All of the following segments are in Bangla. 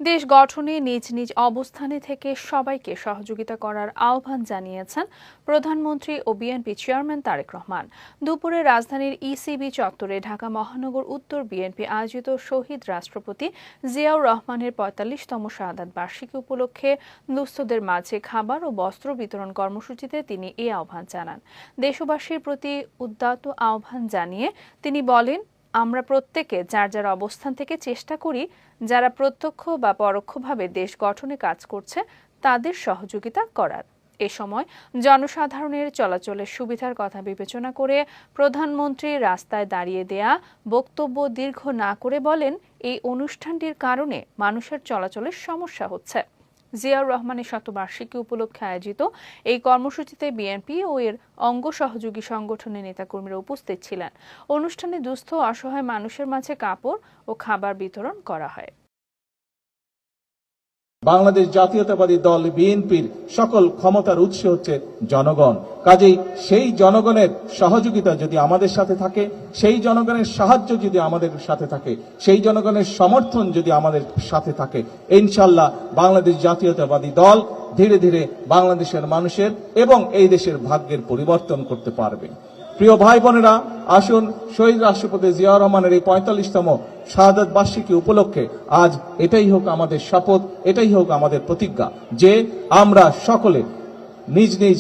দেশ গঠনে নিজ নিজ অবস্থানে থেকে সবাইকে সহযোগিতা করার আহ্বান জানিয়েছেন প্রধানমন্ত্রী ও বিএনপি চেয়ারম্যান তারেক রহমান। দুপুরে রাজধানীর ইসিবি চত্বরে ঢাকা মহানগর উত্তর বিএনপি আয়োজিত শহীদ রাষ্ট্রপতি জিয়াউর রহমানের ৪৫তম শাহাদাত বার্ষিকী উপলক্ষে দুস্থদের মাঝে খাবার ও বস্ত্র বিতরণ কর্মসূচিতে তিনি এ আহ্বান জানান। দেশবাসীর প্রতি উদাত্ত আহ্বান জানিয়ে তিনি বলেন, আমরা প্রত্যেকে যার যার অবস্থান থেকে চেষ্টা করি যারা প্রত্যক্ষ বা পরোক্ষভাবে দেশ গঠনে কাজ করছে তাদের সহযোগিতা করার। এ সময় জনসাধারণের চলাচলের সুবিধার কথা বিবেচনা করে প্রধানমন্ত্রী রাস্তায় দাঁড়িয়ে দেয়া বক্তব্য দীর্ঘ না করে বলেন, এই অনুষ্ঠানটির কারণে মানুষের চলাচলের সমস্যা হচ্ছে। জিয়াউর রহমানের শতবার্ষিকী উপলক্ষে আয়োজিত এই কর্মসূচিতে বিএনপি ও এর অঙ্গ সহযোগী সংগঠনের নেতাকর্মীরা উপস্থিত ছিলেন। অনুষ্ঠানে দুস্থ অসহায় মানুষের মাঝে কাপড় ও খাবার বিতরণ করা হয়। বাংলাদেশ জাতীয়তাবাদী দল বিএনপির সকল ক্ষমতার উৎস হচ্ছে জনগণ। কাজেই সেই জনগণের সহযোগিতা যদি আমাদের সাথে থাকে, সেই জনগণের সাহায্য যদি আমাদের সাথে থাকে, সেই জনগণের সমর্থন যদি আমাদের সাথে থাকে, ইনশাআল্লাহ বাংলাদেশ জাতীয়তাবাদী দল ধীরে ধীরে বাংলাদেশের মানুষের এবং এই দেশের ভাগ্যের পরিবর্তন করতে পারবে। প্রিয় ভাই বোনেরা, আসুন শহীদ রাষ্ট্রপতি জিয়াউর রহমানের এই ৪৫তম শাহাদাত বার্ষিকী উপলক্ষে আজ এটাই হোক আমাদের শপথ, এটাই হোক আমাদের প্রতিজ্ঞা যে আমরা সকলে নিজ নিজ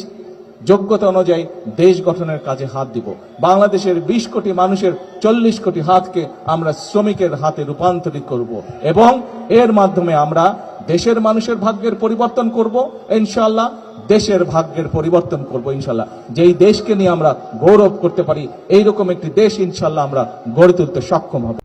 যোগ্যতা অনুযায়ী দেশ গঠনের কাজে হাত দিব। বাংলাদেশের ২০ কোটি মানুষের ৪০ কোটি হাতকে আমরা শ্রমিকের হাতে রূপান্তরিত করব এবং এর মাধ্যমে আমরা দেশের মানুষের ভাগ্যের পরিবর্তন করব ইনশাআল্লাহ, দেশের ভাগ্যের পরিবর্তন করব ইনশাআল্লাহ। যেই দেশকে নিয়ে আমরা গৌরব করতে পারি, এইরকম একটি দেশ ইনশাআল্লাহ আমরা গড়ে তুলতে সক্ষম হব।